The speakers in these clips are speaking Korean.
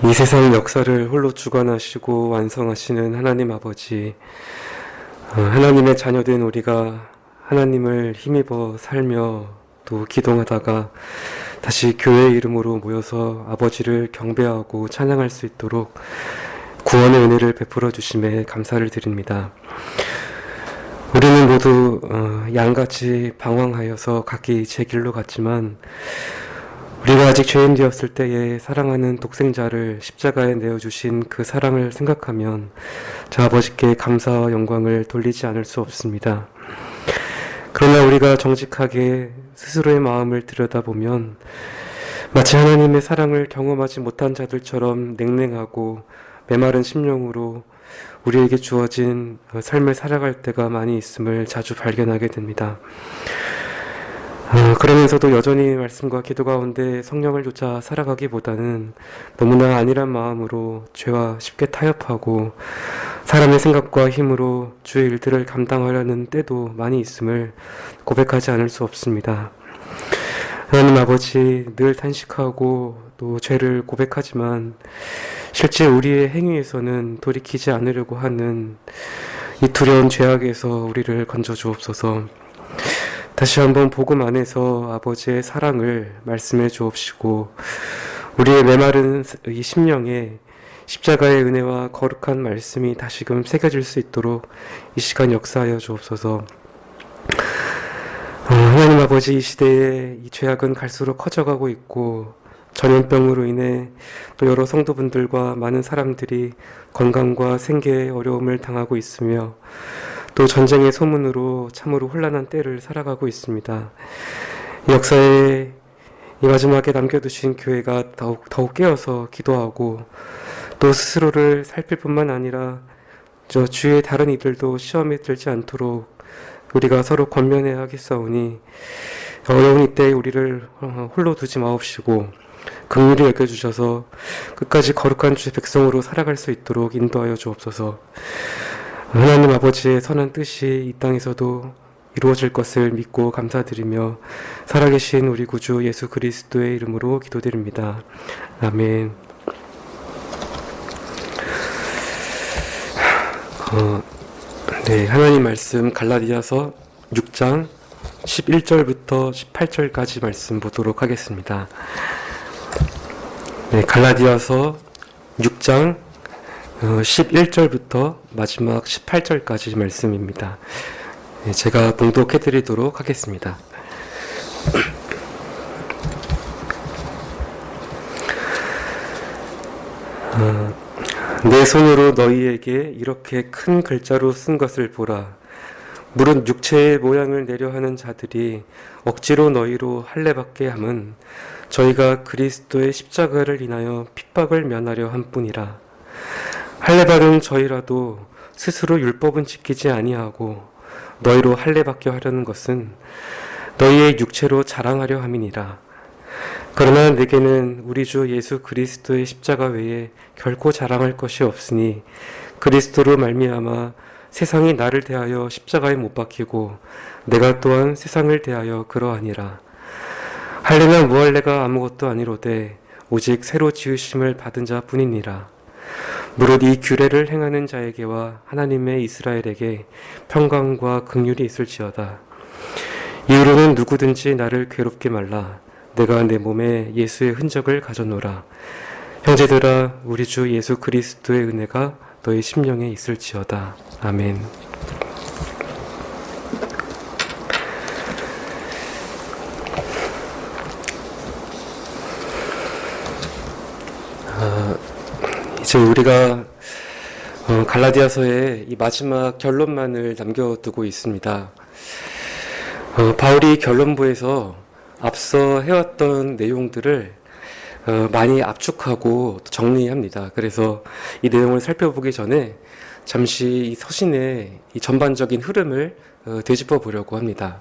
이 세상 역사를 홀로 주관하시고 완성하시는 하나님 아버지, 하나님의 자녀된 우리가 하나님을 힘입어 살며 또 기도하다가 다시 교회의 이름으로 모여서 아버지를 경배하고 찬양할 수 있도록 구원의 은혜를 베풀어 주심에 감사를 드립니다. 우리는 모두 양같이 방황하여서 각기 제 길로 갔지만 우리가 아직 죄인 되었을 때에 사랑하는 독생자를 십자가에 내어주신 그 사랑을 생각하면 저 아버지께 감사와 영광을 돌리지 않을 수 없습니다. 그러나 우리가 정직하게 스스로의 마음을 들여다보면 마치 하나님의 사랑을 경험하지 못한 자들처럼 냉랭하고 메마른 심령으로 우리에게 주어진 삶을 살아갈 때가 많이 있음을 자주 발견하게 됩니다. 그러면서도 여전히 말씀과 기도 가운데 성령을 쫓아 살아가기보다는 너무나 안일한 마음으로 죄와 쉽게 타협하고 사람의 생각과 힘으로 주의 일들을 감당하려는 때도 많이 있음을 고백하지 않을 수 없습니다. 하나님 아버지, 늘 탄식하고 또 죄를 고백하지만 실제 우리의 행위에서는 돌이키지 않으려고 하는 이 두려운 죄악에서 우리를 건져 주옵소서. 다시 한번 복음 안에서 아버지의 사랑을 말씀해 주옵시고 우리의 메마른 이 심령에 십자가의 은혜와 거룩한 말씀이 다시금 새겨질 수 있도록 이 시간 역사하여 주옵소서. 하나님 아버지, 이 시대에 이 죄악은 갈수록 커져가고 있고 전염병으로 인해 또 여러 성도분들과 많은 사람들이 건강과 생계에 어려움을 당하고 있으며 또 전쟁의 소문으로 참으로 혼란한 때를 살아가고 있습니다. 역사에 이 마지막에 남겨두신 교회가 더욱 깨어서 기도하고 또 스스로를 살필 뿐만 아니라 저 주위의 다른 이들도 시험에 들지 않도록 우리가 서로 권면해야 하겠사오니 어려운 이때에 우리를 홀로 두지 마옵시고 긍휼히 여겨주셔서 끝까지 거룩한 주의 백성으로 살아갈 수 있도록 인도하여 주옵소서. 하나님 아버지의 선한 뜻이 이 땅에서도 이루어질 것을 믿고 감사드리며 살아계신 우리 구주 예수 그리스도의 이름으로 기도드립니다. 아멘. 네, 하나님 말씀 갈라디아서 6장 11절부터 18절까지 말씀 보도록 하겠습니다. 네, 갈라디아서 6장 11절부터 마지막 18절까지 말씀입니다. 네, 제가 봉독해 드리도록 하겠습니다. 내 손으로 너희에게 이렇게 큰 글자로 쓴 것을 보라. 무릇 육체의 모양을 내려 하는 자들이 억지로 너희로 할례받게 함은 저희가 그리스도의 십자가를 인하여 핍박을 면하려 함뿐이라. 할례받은 저희라도 스스로 율법은 지키지 아니하고 너희로 할례받게 하려는 것은 너희의 육체로 자랑하려 함이니라. 그러나 내게는 우리 주 예수 그리스도의 십자가 외에 결코 자랑할 것이 없으니 그리스도로 말미암아 세상이 나를 대하여 십자가에 못 박히고 내가 또한 세상을 대하여 그러하니라. 할례나 무할례가 아무것도 아니로되 오직 새로 지으심을 받은 자뿐이니라. 무릇 이 규례를 행하는 자에게와 하나님의 이스라엘에게 평강과 긍휼이 있을지어다. 이후로는 누구든지 나를 괴롭게 말라. 내가 내 몸에 예수의 흔적을 가져노라. 형제들아, 우리 주 예수 그리스도의 은혜가 너희 심령에 있을지어다. 아멘. 이제 우리가 갈라디아서의 이 마지막 결론만을 남겨두고 있습니다. 바울이 결론부에서 앞서 해왔던 내용들을 많이 압축하고 정리합니다. 그래서 이 내용을 살펴보기 전에 잠시 이 서신의 이 전반적인 흐름을 되짚어 보려고 합니다.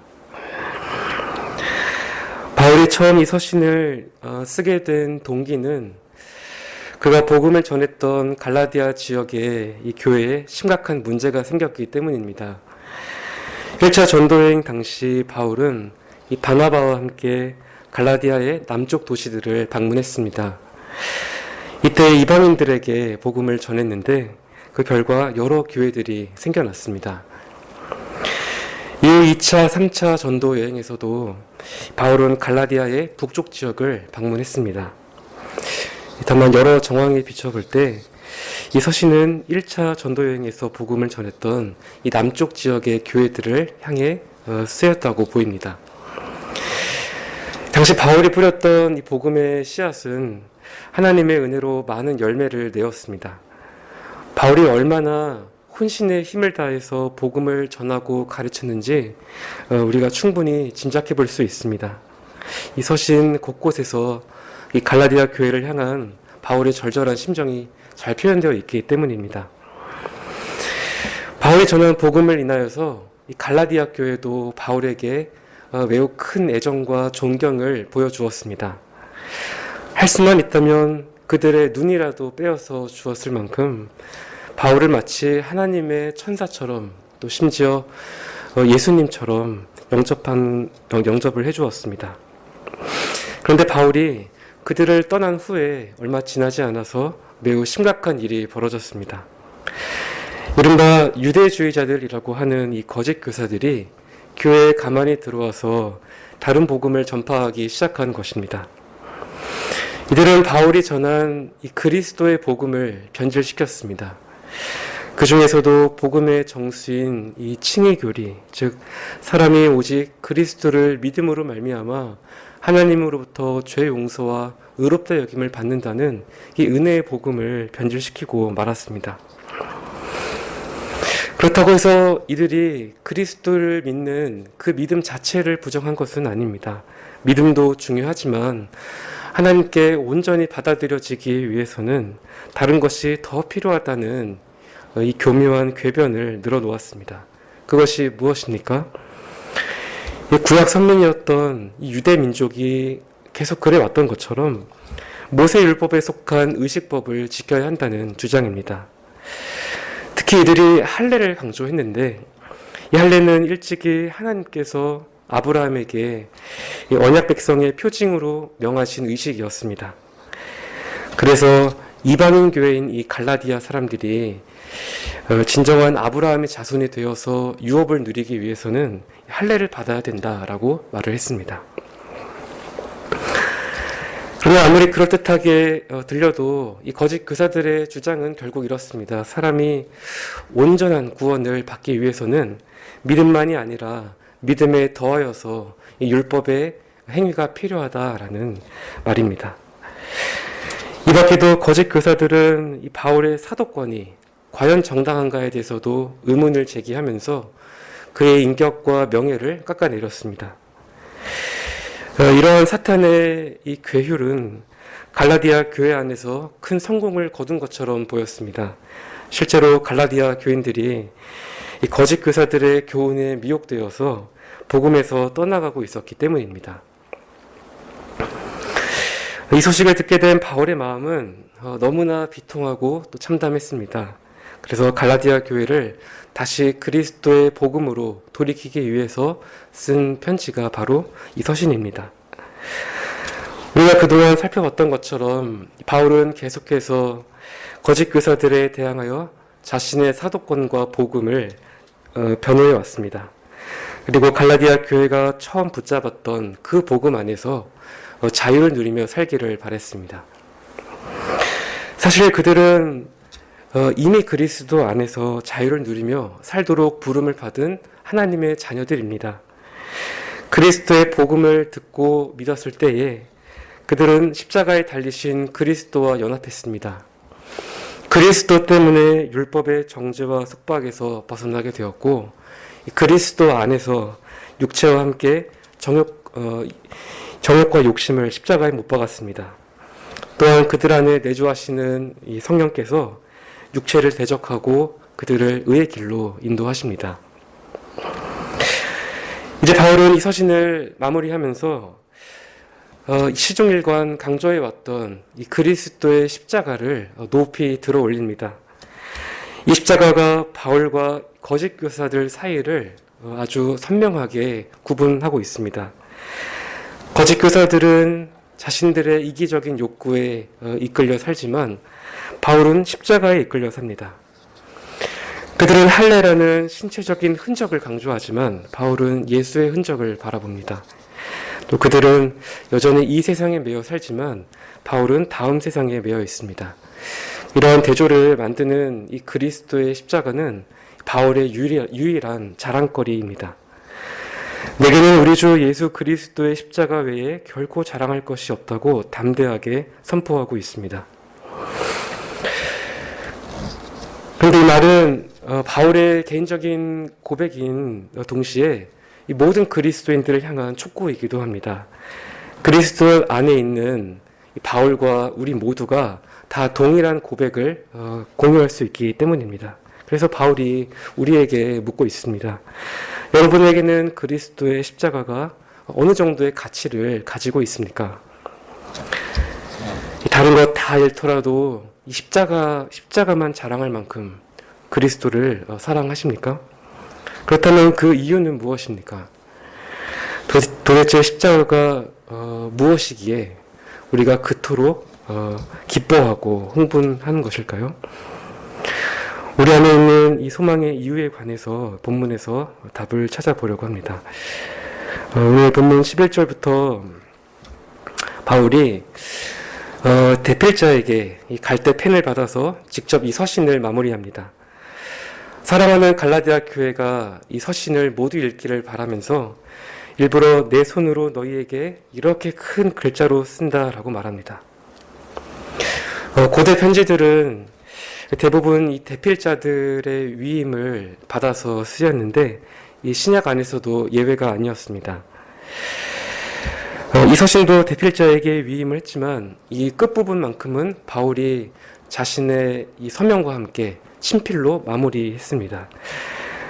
바울이 처음 이 서신을 쓰게 된 동기는 그가 복음을 전했던 갈라디아 지역의 이 교회에 심각한 문제가 생겼기 때문입니다. 1차 전도여행 당시 바울은 이 바나바와 함께 갈라디아의 남쪽 도시들을 방문했습니다. 이때 이방인들에게 복음을 전했는데 그 결과 여러 교회들이 생겨났습니다. 이후 2차, 3차 전도 여행에서도 바울은 갈라디아의 북쪽 지역을 방문했습니다. 다만 여러 정황에 비춰볼 때 이 서신은 1차 전도 여행에서 복음을 전했던 이 남쪽 지역의 교회들을 향해 쓰였다고 보입니다. 당시 바울이 뿌렸던 이 복음의 씨앗은 하나님의 은혜로 많은 열매를 내었습니다. 바울이 얼마나 혼신의 힘을 다해서 복음을 전하고 가르쳤는지 우리가 충분히 짐작해 볼 수 있습니다. 이 서신 곳곳에서 이 갈라디아 교회를 향한 바울의 절절한 심정이 잘 표현되어 있기 때문입니다. 바울이 전한 복음을 인하여서 이 갈라디아 교회도 바울에게 매우 큰 애정과 존경을 보여주었습니다. 할 수만 있다면 그들의 눈이라도 빼앗아 주었을 만큼 바울을 마치 하나님의 천사처럼 또 심지어 예수님처럼 영접을 해주었습니다. 그런데 바울이 그들을 떠난 후에 얼마 지나지 않아서 매우 심각한 일이 벌어졌습니다. 이른바 유대주의자들이라고 하는 이 거짓 교사들이 교회에 가만히 들어와서 다른 복음을 전파하기 시작한 것입니다. 이들은 바울이 전한 이 그리스도의 복음을 변질시켰습니다. 그 중에서도 복음의 정수인 이 칭의교리, 즉 사람이 오직 그리스도를 믿음으로 말미암아 하나님으로부터 죄 용서와 의롭다 여김을 받는다는 이 은혜의 복음을 변질시키고 말았습니다. 그렇다고 해서 이들이 그리스도를 믿는 그 믿음 자체를 부정한 것은 아닙니다. 믿음도 중요하지만 하나님께 온전히 받아들여지기 위해서는 다른 것이 더 필요하다는 이 교묘한 궤변을 늘어놓았습니다. 그것이 무엇입니까? 구약 선민이었던 이 유대 민족이 계속 그래왔던 것처럼 모세율법에 속한 의식법을 지켜야 한다는 주장입니다. 특히 이들이 할례를 강조했는데 이 할례는 일찍이 하나님께서 아브라함에게 이 언약 백성의 표징으로 명하신 의식이었습니다. 그래서 이방인 교회인 이 갈라디아 사람들이 진정한 아브라함의 자손이 되어서 유업을 누리기 위해서는 할례를 받아야 된다라고 말을 했습니다. 그러나 아무리 그럴듯하게 들려도 이 거짓 교사들의 주장은 결국 이렇습니다. 사람이 온전한 구원을 받기 위해서는 믿음만이 아니라 믿음에 더하여서 이 율법의 행위가 필요하다라는 말입니다. 이 밖에도 거짓 교사들은 이 바울의 사도권이 과연 정당한가에 대해서도 의문을 제기하면서 그의 인격과 명예를 깎아내렸습니다. 이러한 사탄의 이 괴휼은 갈라디아 교회 안에서 큰 성공을 거둔 것처럼 보였습니다. 실제로 갈라디아 교인들이 이 거짓 교사들의 교훈에 미혹되어서 복음에서 떠나가고 있었기 때문입니다. 이 소식을 듣게 된 바울의 마음은 너무나 비통하고 또 참담했습니다. 그래서 갈라디아 교회를 다시 그리스도의 복음으로 돌이키기 위해서 쓴 편지가 바로 이 서신입니다. 우리가 그동안 살펴봤던 것처럼 바울은 계속해서 거짓 교사들에 대항하여 자신의 사도권과 복음을 변호해 왔습니다. 그리고 갈라디아 교회가 처음 붙잡았던 그 복음 안에서 자유를 누리며 살기를 바랬습니다. 사실 그들은 이미 그리스도 안에서 자유를 누리며 살도록 부름을 받은 하나님의 자녀들입니다. 그리스도의 복음을 듣고 믿었을 때에 그들은 십자가에 달리신 그리스도와 연합했습니다. 그리스도 때문에 율법의 정죄와 속박에서 벗어나게 되었고 그리스도 안에서 육체와 함께 정욕과 욕심을 십자가에 못 박았습니다. 또한 그들 안에 내주하시는 이 성령께서 육체를 대적하고 그들을 의의 길로 인도하십니다. 이제 바울은 이 서신을 마무리하면서 시종일관 강조해왔던 이 그리스도의 십자가를 높이 들어 올립니다. 이 십자가가 바울과 거짓 교사들 사이를 아주 선명하게 구분하고 있습니다. 거짓 교사들은 자신들의 이기적인 욕구에 이끌려 살지만 바울은 십자가에 이끌려 삽니다. 그들은 할례라는 신체적인 흔적을 강조하지만 바울은 예수의 흔적을 바라봅니다. 또 그들은 여전히 이 세상에 매여 살지만 바울은 다음 세상에 매여 있습니다. 이러한 대조를 만드는 이 그리스도의 십자가는 바울의 유일한 자랑거리입니다. 내게는 우리 주 예수 그리스도의 십자가 외에 결코 자랑할 것이 없다고 담대하게 선포하고 있습니다. 그런데 이 말은 바울의 개인적인 고백인 동시에 이 모든 그리스도인들을 향한 촉구이기도 합니다. 그리스도 안에 있는 바울과 우리 모두가 다 동일한 고백을 공유할 수 있기 때문입니다. 그래서 바울이 우리에게 묻고 있습니다. 여러분에게는 그리스도의 십자가가 어느 정도의 가치를 가지고 있습니까? 다른 것 다 잃더라도 이 십자가만 자랑할 만큼 그리스도를 사랑하십니까? 그렇다면 그 이유는 무엇입니까? 도대체 십자가가 무엇이기에 우리가 그토록 기뻐하고 흥분하는 것일까요? 우리 안에 있는 이 소망의 이유에 관해서 본문에서 답을 찾아보려고 합니다. 오늘 본문 11절부터 바울이 대필자에게 이 갈대 펜을 받아서 직접 이 서신을 마무리합니다. 사랑하는 갈라디아 교회가 이 서신을 모두 읽기를 바라면서 일부러 내 손으로 너희에게 이렇게 큰 글자로 쓴다라고 말합니다. 고대 편지들은 대부분 이 대필자들의 위임을 받아서 쓰였는데 이 신약 안에서도 예외가 아니었습니다. 이 서신도 대필자에게 위임을 했지만 이 끝부분만큼은 바울이 자신의 이 서명과 함께 친필로 마무리했습니다.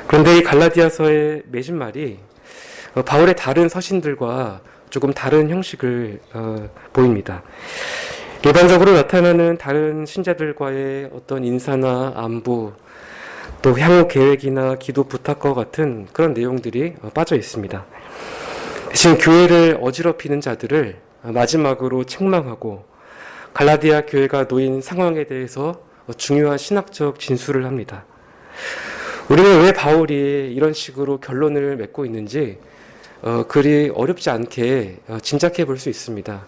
그런데 이 갈라디아서의 맺은말이 바울의 다른 서신들과 조금 다른 형식을 보입니다. 일반적으로 나타나는 다른 신자들과의 어떤 인사나 안부, 또 향후 계획이나 기도 부탁과 같은 그런 내용들이 빠져 있습니다. 대신 교회를 어지럽히는 자들을 마지막으로 책망하고 갈라디아 교회가 놓인 상황에 대해서 중요한 신학적 진술을 합니다. 우리는 왜 바울이 이런 식으로 결론을 맺고 있는지 그리 어렵지 않게 짐작해 볼 수 있습니다.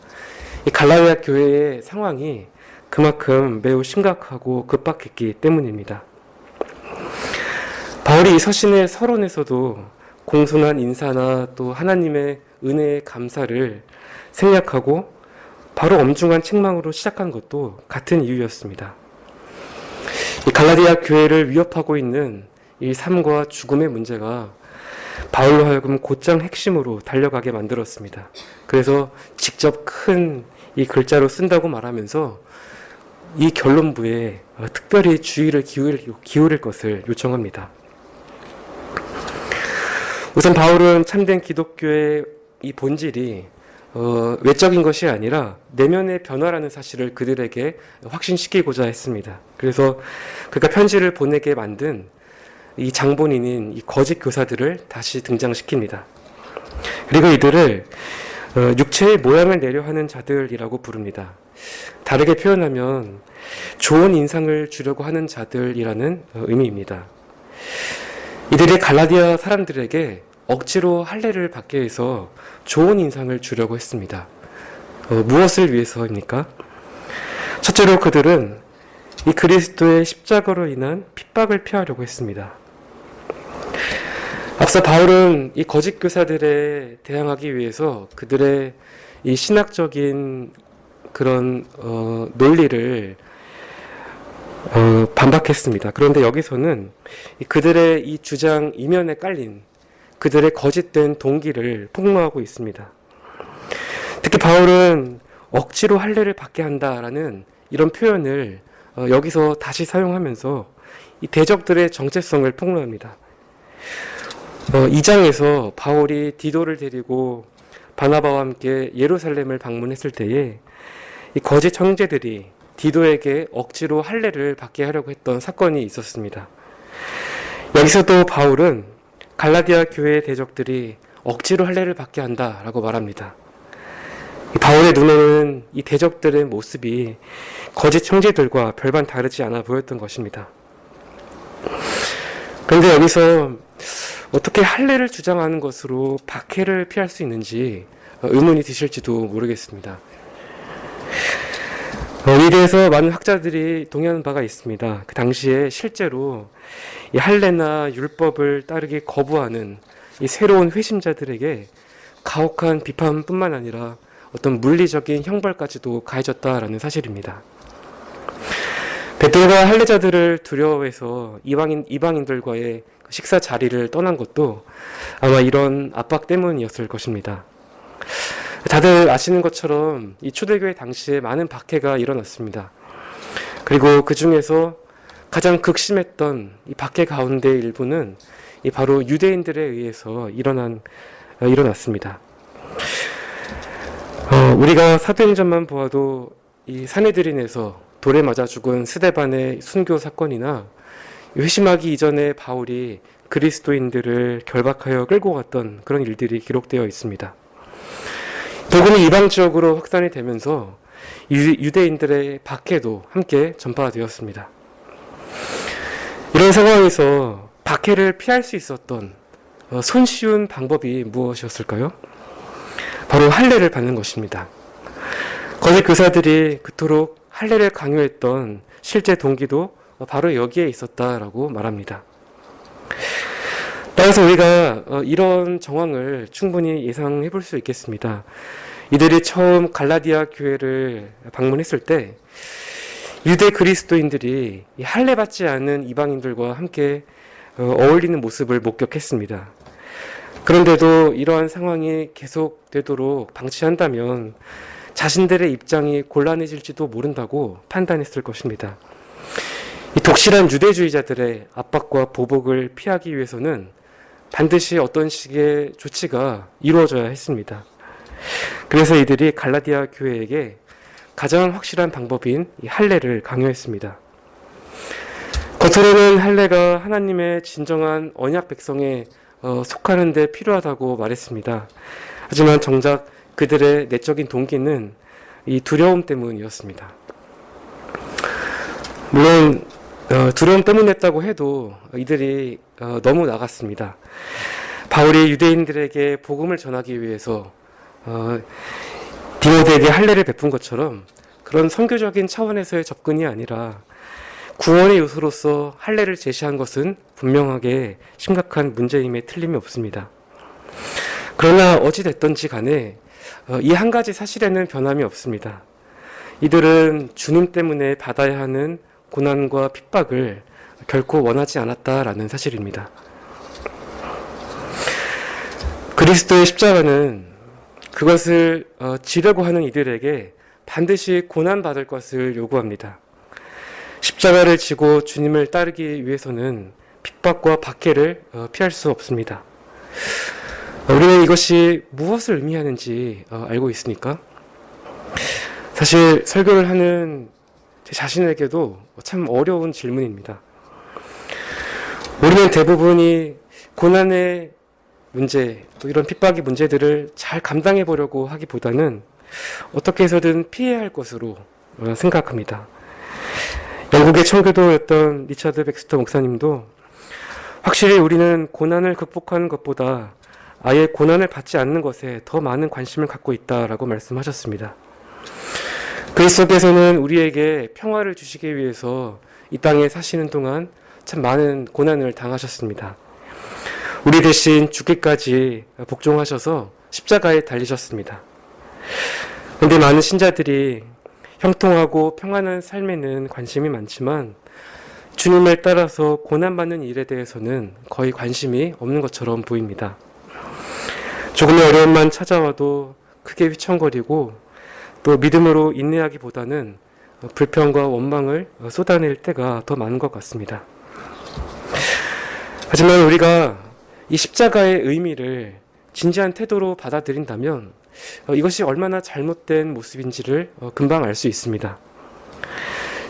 이 갈라디아 교회의 상황이 그만큼 매우 심각하고 급박했기 때문입니다. 바울이 이 서신의 서론에서도 공손한 인사나 또 하나님의 은혜의 감사를 생략하고 바로 엄중한 책망으로 시작한 것도 같은 이유였습니다. 이 갈라디아 교회를 위협하고 있는 이 삶과 죽음의 문제가 바울로 하여금 곧장 핵심으로 달려가게 만들었습니다. 그래서 직접 큰 이 글자로 쓴다고 말하면서 이 결론부에 특별히 주의를 기울일 것을 요청합니다. 우선 바울은 참된 기독교의 이 본질이 외적인 것이 아니라 내면의 변화라는 사실을 그들에게 확신시키고자 했습니다. 그래서 그가 편지를 보내게 만든 이 장본인인 이 거짓 교사들을 다시 등장시킵니다. 그리고 이들을 육체의 모양을 내려 하는 자들이라고 부릅니다. 다르게 표현하면 좋은 인상을 주려고 하는 자들이라는 의미입니다. 이들이 갈라디아 사람들에게 억지로 할례를 받게 해서 좋은 인상을 주려고 했습니다. 무엇을 위해서입니까? 첫째로 그들은 이 그리스도의 십자가로 인한 핍박을 피하려고 했습니다. 앞서 바울은 이 거짓 교사들에 대항하기 위해서 그들의 이 신학적인 그런 논리를 반박했습니다. 그런데 여기서는 그들의 이 주장 이면에 깔린 그들의 거짓된 동기를 폭로하고 있습니다. 특히 바울은 억지로 할례를 받게 한다라는 이런 표현을 여기서 다시 사용하면서 이 대적들의 정체성을 폭로합니다. 2장에서 바울이 디도를 데리고 바나바와 함께 예루살렘을 방문했을 때에 이 거짓 형제들이 디도에게 억지로 할례를 받게 하려고 했던 사건이 있었습니다. 여기서도 바울은 갈라디아 교회의 대적들이 억지로 할례를 받게 한다라고 말합니다. 이 바울의 눈에는 이 대적들의 모습이 거짓 형제들과 별반 다르지 않아 보였던 것입니다. 그런데 여기서 어떻게 할례를 주장하는 것으로 박해를 피할 수 있는지 의문이 드실지도 모르겠습니다. 이에 대해서 많은 학자들이 동의하는 바가 있습니다. 그 당시에 실제로 이 할례나 율법을 따르기 거부하는 이 새로운 회심자들에게 가혹한 비판뿐만 아니라 어떤 물리적인 형벌까지도 가해졌다라는 사실입니다. 베드로가 할례자들을 두려워해서 이방인들과의 식사 자리를 떠난 것도 아마 이런 압박 때문이었을 것입니다. 다들 아시는 것처럼 이 초대교회 당시에 많은 박해가 일어났습니다. 그리고 그 중에서 가장 극심했던 이 박해 가운데 일부는 바로 유대인들에 의해서 일어났습니다. 우리가 사도행전만 보아도 이 사내들인에서 돌에 맞아 죽은 스데반의 순교 사건이나 회심하기 이전에 바울이 그리스도인들을 결박하여 끌고 갔던 그런 일들이 기록되어 있습니다. 복음이 이방 지역으로 확산이 되면서 유대인들의 박해도 함께 전파되었습니다. 이런 상황에서 박해를 피할 수 있었던 손쉬운 방법이 무엇이었을까요? 바로 할례를 받는 것입니다. 거짓 교사들이 그토록 할례를 강요했던 실제 동기도 바로 여기에 있었다라고 말합니다. 따라서 우리가 이런 정황을 충분히 예상해 볼 수 있겠습니다. 이들이 처음 갈라디아 교회를 방문했을 때 유대 그리스도인들이 할례 받지 않은 이방인들과 함께 어울리는 모습을 목격했습니다. 그런데도 이러한 상황이 계속되도록 방치한다면 자신들의 입장이 곤란해질지도 모른다고 판단했을 것입니다. 이 독실한 유대주의자들의 압박과 보복을 피하기 위해서는 반드시 어떤 식의 조치가 이루어져야 했습니다. 그래서 이들이 갈라디아 교회에게 가장 확실한 방법인 이 할례를 강요했습니다. 겉으로는 할례가 하나님의 진정한 언약 백성에 속하는 데 필요하다고 말했습니다. 하지만 정작 그들의 내적인 동기는 이 두려움 때문이었습니다. 물론 두려움 때문이었다고 해도 이들이 너무 나갔습니다. 바울이 유대인들에게 복음을 전하기 위해서 디모데에게 할례를 베푼 것처럼 그런 선교적인 차원에서의 접근이 아니라 구원의 요소로서 할례를 제시한 것은 분명하게 심각한 문제임에 틀림이 없습니다. 그러나 어찌됐든지 간에 이 한 가지 사실에는 변함이 없습니다. 이들은 주님 때문에 받아야 하는 고난과 핍박을 결코 원하지 않았다라는 사실입니다. 그리스도의 십자가는 그것을 지려고 하는 이들에게 반드시 고난받을 것을 요구합니다. 십자가를 지고 주님을 따르기 위해서는 핍박과 박해를 피할 수 없습니다. 우리는 이것이 무엇을 의미하는지 알고 있습니까? 사실 설교를 하는 제 자신에게도 참 어려운 질문입니다. 우리는 대부분이 고난의 문제, 또 이런 핍박의 문제들을 잘 감당해 보려고 하기보다는 어떻게 해서든 피해야 할 것으로 생각합니다. 영국의 청교도였던 리차드 백스터 목사님도 확실히 우리는 고난을 극복하는 것보다 아예 고난을 받지 않는 것에 더 많은 관심을 갖고 있다라고 말씀하셨습니다. 그 속에서는 우리에게 평화를 주시기 위해서 이 땅에 사시는 동안 참 많은 고난을 당하셨습니다. 우리 대신 죽기까지 복종하셔서 십자가에 달리셨습니다. 그런데 많은 신자들이 형통하고 평안한 삶에는 관심이 많지만 주님을 따라서 고난받는 일에 대해서는 거의 관심이 없는 것처럼 보입니다. 조금의 어려움만 찾아와도 크게 휘청거리고 또 믿음으로 인내하기보다는 불평과 원망을 쏟아낼 때가 더 많은 것 같습니다. 하지만 우리가 이 십자가의 의미를 진지한 태도로 받아들인다면 이것이 얼마나 잘못된 모습인지를 금방 알 수 있습니다.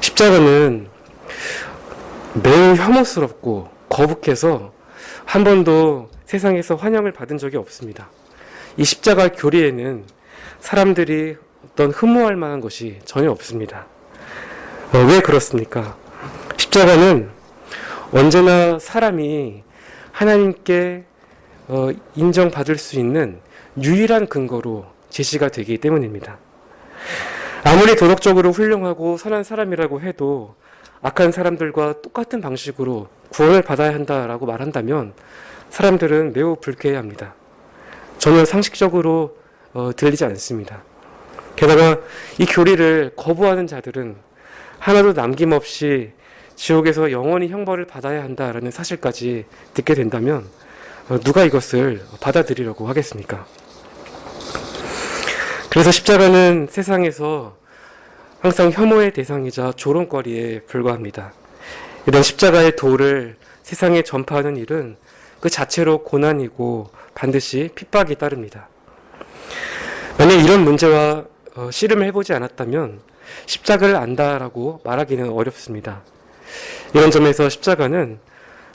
십자가는 매우 혐오스럽고 거북해서 한 번도 세상에서 환영을 받은 적이 없습니다. 이 십자가 교리에는 사람들이 어떤 흠모할 만한 것이 전혀 없습니다. 왜 그렇습니까? 십자가는 언제나 사람이 하나님께 인정받을 수 있는 유일한 근거로 제시가 되기 때문입니다. 아무리 도덕적으로 훌륭하고 선한 사람이라고 해도 악한 사람들과 똑같은 방식으로 구원을 받아야 한다라고 말한다면 사람들은 매우 불쾌해합니다. 전혀 상식적으로 들리지 않습니다. 게다가 이 교리를 거부하는 자들은 하나도 남김없이 지옥에서 영원히 형벌을 받아야 한다라는 사실까지 듣게 된다면 누가 이것을 받아들이려고 하겠습니까? 그래서 십자가는 세상에서 항상 혐오의 대상이자 조롱거리에 불과합니다. 이런 십자가의 도를 세상에 전파하는 일은 그 자체로 고난이고 반드시 핍박이 따릅니다. 만약 이런 문제와 씨름을 해보지 않았다면 십자가를 안다라고 말하기는 어렵습니다. 이런 점에서 십자가는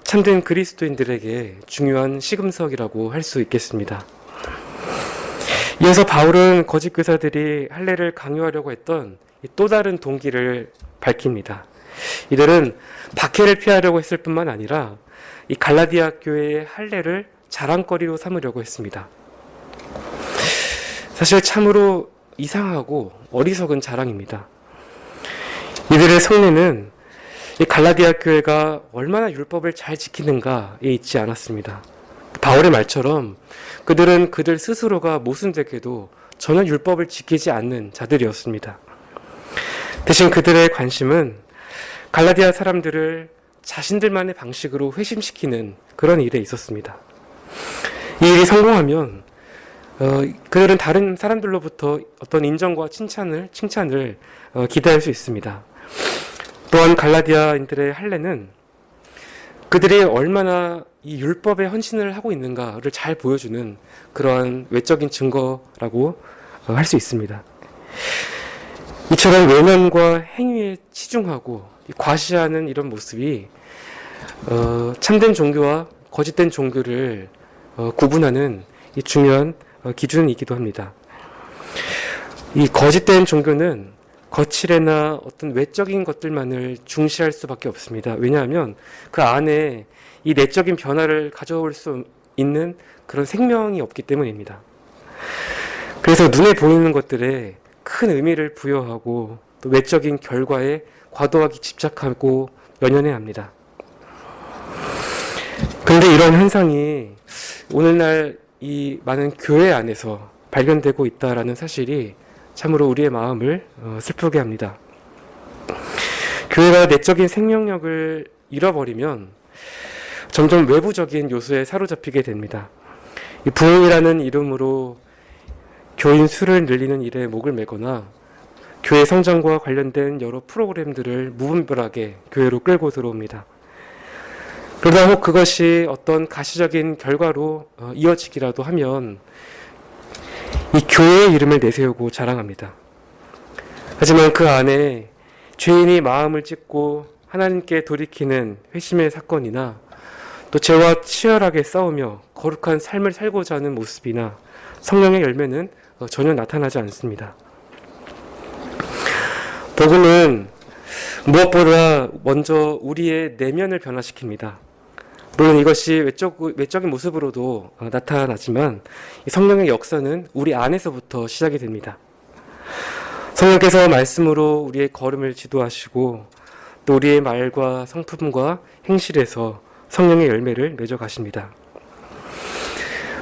참된 그리스도인들에게 중요한 시금석이라고 할 수 있겠습니다. 이어서 바울은 거짓 교사들이 할례를 강요하려고 했던 또 다른 동기를 밝힙니다. 이들은 박해를 피하려고 했을 뿐만 아니라 이 갈라디아 교회의 할례를 자랑거리로 삼으려고 했습니다. 사실 참으로 이상하고 어리석은 자랑입니다. 이들의 속내는 이 갈라디아 교회가 얼마나 율법을 잘 지키는가에 있지 않았습니다. 바울의 말처럼 그들은 그들 스스로가 모순되게도 전혀 율법을 지키지 않는 자들이었습니다. 대신 그들의 관심은 갈라디아 사람들을 자신들만의 방식으로 회심시키는 그런 일에 있었습니다. 이 일이 성공하면 그들은 다른 사람들로부터 어떤 인정과 칭찬을 기대할 수 있습니다. 또한 갈라디아인들의 할례는 그들이 얼마나 이 율법에 헌신을 하고 있는가를 잘 보여주는 그러한 외적인 증거라고 할 수 있습니다. 이처럼 외면과 행위에 치중하고 과시하는 이런 모습이 참된 종교와 거짓된 종교를 구분하는 이 중요한 기준이기도 합니다. 이 거짓된 종교는 거칠애나 어떤 외적인 것들만을 중시할 수밖에 없습니다. 왜냐하면 그 안에 이 내적인 변화를 가져올 수 있는 그런 생명이 없기 때문입니다. 그래서 눈에 보이는 것들에 큰 의미를 부여하고 또 외적인 결과에 과도하게 집착하고 연연해야 합니다. 그런데 이런 현상이 오늘날 이 많은 교회 안에서 발견되고 있다라는 사실이 참으로 우리의 마음을 슬프게 합니다. 교회가 내적인 생명력을 잃어버리면 점점 외부적인 요소에 사로잡히게 됩니다. 이 부흥이라는 이름으로 교인 수를 늘리는 일에 목을 매거나 교회 성장과 관련된 여러 프로그램들을 무분별하게 교회로 끌고 들어옵니다. 그러다 혹 그것이 어떤 가시적인 결과로 이어지기라도 하면 이 교회의 이름을 내세우고 자랑합니다. 하지만 그 안에 죄인이 마음을 찢고 하나님께 돌이키는 회심의 사건이나 또 죄와 치열하게 싸우며 거룩한 삶을 살고자 하는 모습이나 성령의 열매는 전혀 나타나지 않습니다. 복음은 무엇보다 먼저 우리의 내면을 변화시킵니다. 물론 이것이 외적인 모습으로도 나타나지만 성령의 역사는 우리 안에서부터 시작이 됩니다. 성령께서 말씀으로 우리의 걸음을 지도하시고 또 우리의 말과 성품과 행실에서 성령의 열매를 맺어 가십니다.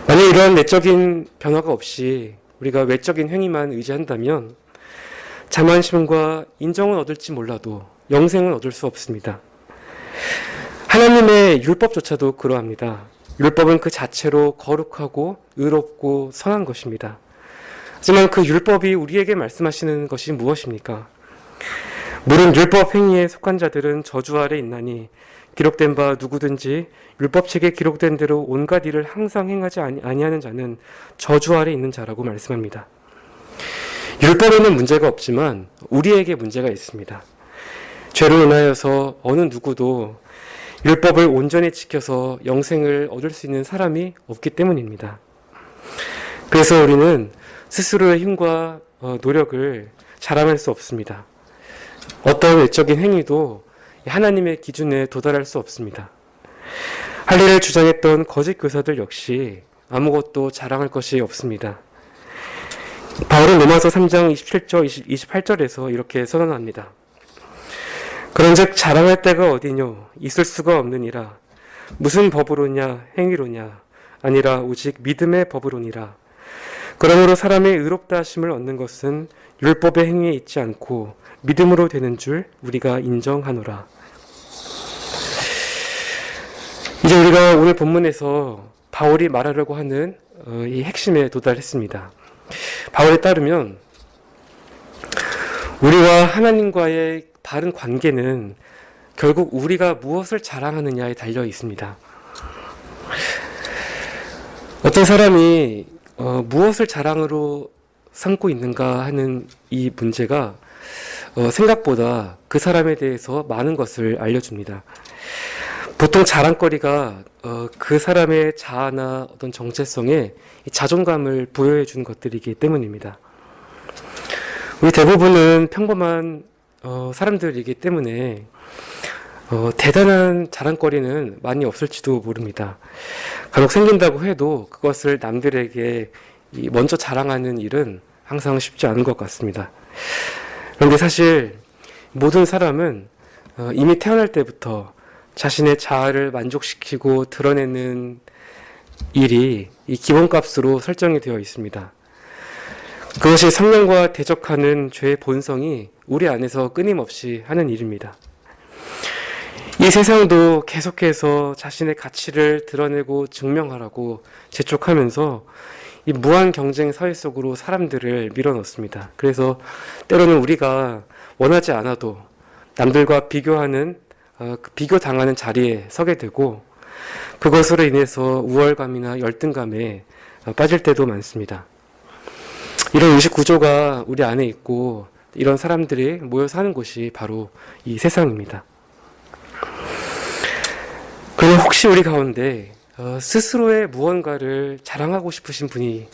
만약 이러한 내적인 변화가 없이 우리가 외적인 행위만 의지한다면 자만심과 인정은 얻을지 몰라도 영생은 얻을 수 없습니다. 하나님의 율법조차도 그러합니다. 율법은 그 자체로 거룩하고 의롭고 선한 것입니다. 하지만 그 율법이 우리에게 말씀하시는 것이 무엇입니까? 물은 율법 행위에 속한 자들은 저주 아래 있나니 기록된 바 누구든지 율법책에 기록된 대로 온갖 일을 항상 행하지 아니하는 자는 저주 아래 있는 자라고 말씀합니다. 율법에는 문제가 없지만 우리에게 문제가 있습니다. 죄로 인하여서 어느 누구도 율법을 온전히 지켜서 영생을 얻을 수 있는 사람이 없기 때문입니다. 그래서 우리는 스스로의 힘과 노력을 자랑할 수 없습니다. 어떤 외적인 행위도 하나님의 기준에 도달할 수 없습니다. 할례를 주장했던 거짓 교사들 역시 아무것도 자랑할 것이 없습니다. 바울은 로마서 3장 27절, 28절에서 이렇게 선언합니다. 그런즉 자랑할 데가 어디뇨? 있을 수가 없느니라. 무슨 법으로냐? 행위로냐? 아니라 오직 믿음의 법으로니라. 그러므로 사람의 의롭다 하심을 얻는 것은 율법의 행위에 있지 않고 믿음으로 되는 줄 우리가 인정하노라. 이제 우리가 오늘 본문에서 바울이 말하려고 하는 이 핵심에 도달했습니다. 바울에 따르면 우리와 하나님과의 바른 관계는 결국 우리가 무엇을 자랑하느냐에 달려 있습니다. 어떤 사람이 무엇을 자랑으로 삼고 있는가 하는 이 문제가 생각보다 그 사람에 대해서 많은 것을 알려줍니다. 보통 자랑거리가 그 사람의 자아나 어떤 정체성에 자존감을 부여해 주는 것들이기 때문입니다. 우리 대부분은 평범한 사람들이기 때문에 대단한 자랑거리는 많이 없을지도 모릅니다. 간혹 생긴다고 해도 그것을 남들에게 먼저 자랑하는 일은 항상 쉽지 않은 것 같습니다. 그런데 사실 모든 사람은 이미 태어날 때부터 자신의 자아를 만족시키고 드러내는 일이 이 기본값으로 설정이 되어 있습니다. 그것이 성령과 대적하는 죄의 본성이 우리 안에서 끊임없이 하는 일입니다. 이 세상도 계속해서 자신의 가치를 드러내고 증명하라고 재촉하면서 이 무한 경쟁 사회 속으로 사람들을 밀어넣습니다. 그래서 때로는 우리가 원하지 않아도 남들과 비교하는 비교당하는 자리에 서게 되고 그것으로 인해서 우월감이나 열등감에 빠질 때도 많습니다. 이런 의식 구조가 우리 안에 있고 이런 사람들이 모여 사는 곳이 바로 이 세상입니다. 그러나 혹시 우리 가운데 스스로의 무언가를 자랑하고 싶으신 분이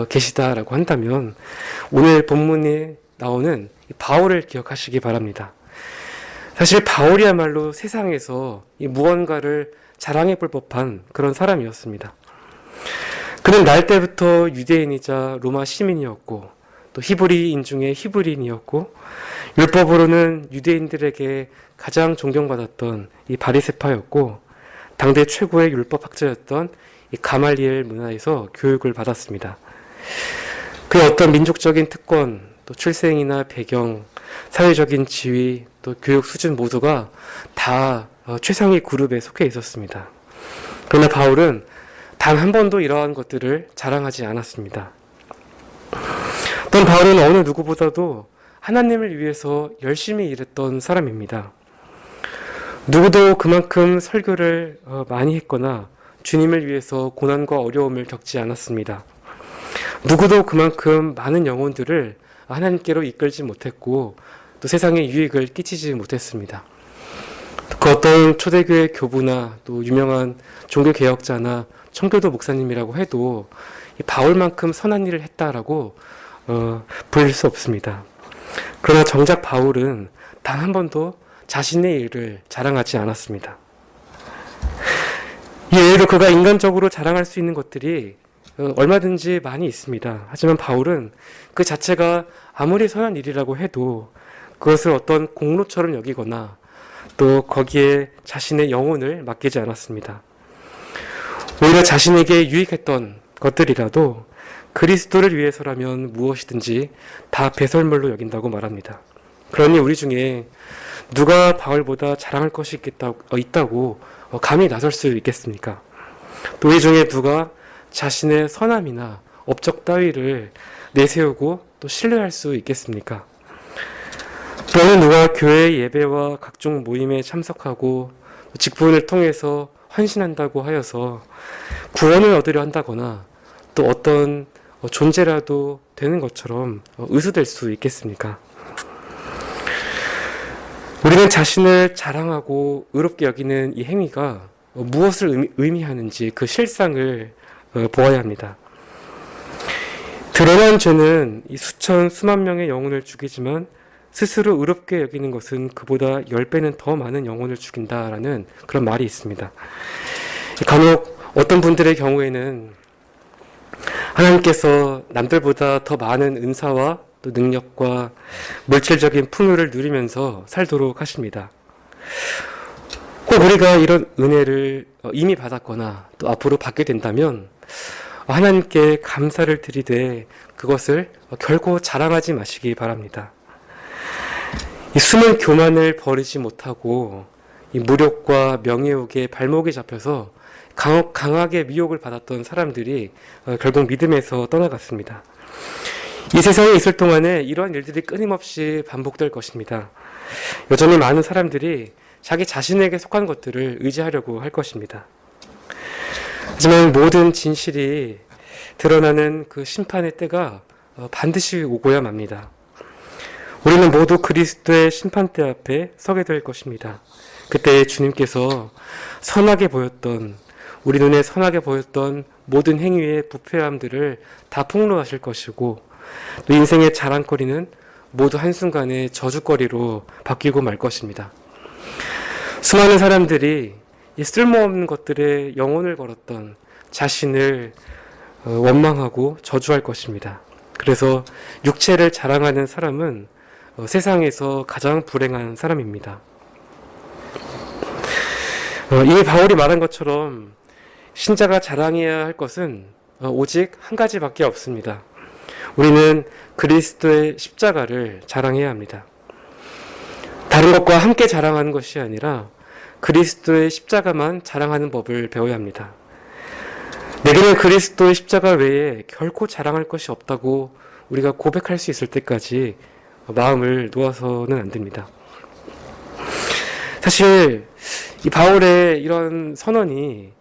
계시다라고 한다면 오늘 본문에 나오는 바울을 기억하시기 바랍니다. 사실 바울이야말로 세상에서 이 무언가를 자랑해 볼 법한 그런 사람이었습니다. 그는 날 때부터 유대인이자 로마 시민이었고 또 히브리인 중에 히브리인이었고 율법으로는 유대인들에게 가장 존경받았던 이 바리새파였고 당대 최고의 율법학자였던 이 가말리엘 문화에서 교육을 받았습니다. 그의 어떤 민족적인 특권, 또 출생이나 배경, 사회적인 지위, 또 교육 수준 모두가 다 최상위 그룹에 속해 있었습니다. 그러나 바울은 단 한 번도 이러한 것들을 자랑하지 않았습니다. 또한 바울은 어느 누구보다도 하나님을 위해서 열심히 일했던 사람입니다. 누구도 그만큼 설교를 많이 했거나 주님을 위해서 고난과 어려움을 겪지 않았습니다. 누구도 그만큼 많은 영혼들을 하나님께로 이끌지 못했고 또 세상에 유익을 끼치지 못했습니다. 그 어떤 초대교회 교부나 또 유명한 종교개혁자나 청교도 목사님이라고 해도 바울만큼 선한 일을 했다라고 부를 수 없습니다. 그러나 정작 바울은 단 한 번도 자신의 일을 자랑하지 않았습니다. 이 외에도 그가 인간적으로 자랑할 수 있는 것들이 얼마든지 많이 있습니다. 하지만 바울은 그 자체가 아무리 선한 일이라고 해도 그것을 어떤 공로처럼 여기거나 또 거기에 자신의 영혼을 맡기지 않았습니다. 오히려 자신에게 유익했던 것들이라도 그리스도를 위해서라면 무엇이든지 다 배설물로 여긴다고 말합니다. 그러니 우리 중에 누가 바울보다 자랑할 것이 있다고 감히 나설 수 있겠습니까? 또 우리 중에 누가 자신의 선함이나 업적 따위를 내세우고 또 신뢰할 수 있겠습니까? 또는 누가 교회 예배와 각종 모임에 참석하고 직분을 통해서 헌신한다고 하여서 구원을 얻으려 한다거나 또 어떤 존재라도 되는 것처럼 의수될 수 있겠습니까? 우리는 자신을 자랑하고 의롭게 여기는 이 행위가 무엇을 의미하는지 그 실상을 보아야 합니다. 드러난 죄는 이 수천 수만 명의 영혼을 죽이지만 스스로 의롭게 여기는 것은 그보다 10배는 더 많은 영혼을 죽인다라는 그런 말이 있습니다. 간혹 어떤 분들의 경우에는 하나님께서 남들보다 더 많은 은사와 또 능력과 물질적인 풍요를 누리면서 살도록 하십니다. 꼭 우리가 이런 은혜를 이미 받았거나 또 앞으로 받게 된다면 하나님께 감사를 드리되 그것을 결코 자랑하지 마시기 바랍니다. 이 숨은 교만을 버리지 못하고 이 무력과 명예욕에 발목이 잡혀서 강하게 미혹을 받았던 사람들이 결국 믿음에서 떠나갔습니다. 이 세상에 있을 동안에 이러한 일들이 끊임없이 반복될 것입니다. 여전히 많은 사람들이 자기 자신에게 속한 것들을 의지하려고 할 것입니다. 하지만 모든 진실이 드러나는 그 심판의 때가 반드시 오고야 맙니다. 우리는 모두 그리스도의 심판대 앞에 서게 될 것입니다. 그때 주님께서 우리 눈에 선하게 보였던 모든 행위의 부패함들을 다 폭로하실 것이고 또 인생의 자랑거리는 모두 한순간에 저주거리로 바뀌고 말 것입니다. 수많은 사람들이 이 쓸모없는 것들에 영혼을 걸었던 자신을 원망하고 저주할 것입니다. 그래서 육체를 자랑하는 사람은 세상에서 가장 불행한 사람입니다. 이미 바울이 말한 것처럼 신자가 자랑해야 할 것은 오직 한 가지밖에 없습니다. 우리는 그리스도의 십자가를 자랑해야 합니다. 다른 것과 함께 자랑하는 것이 아니라 그리스도의 십자가만 자랑하는 법을 배워야 합니다. 내게는 그리스도의 십자가 외에 결코 자랑할 것이 없다고 우리가 고백할 수 있을 때까지 마음을 놓아서는 안 됩니다. 사실 이 바울의 이런 선언이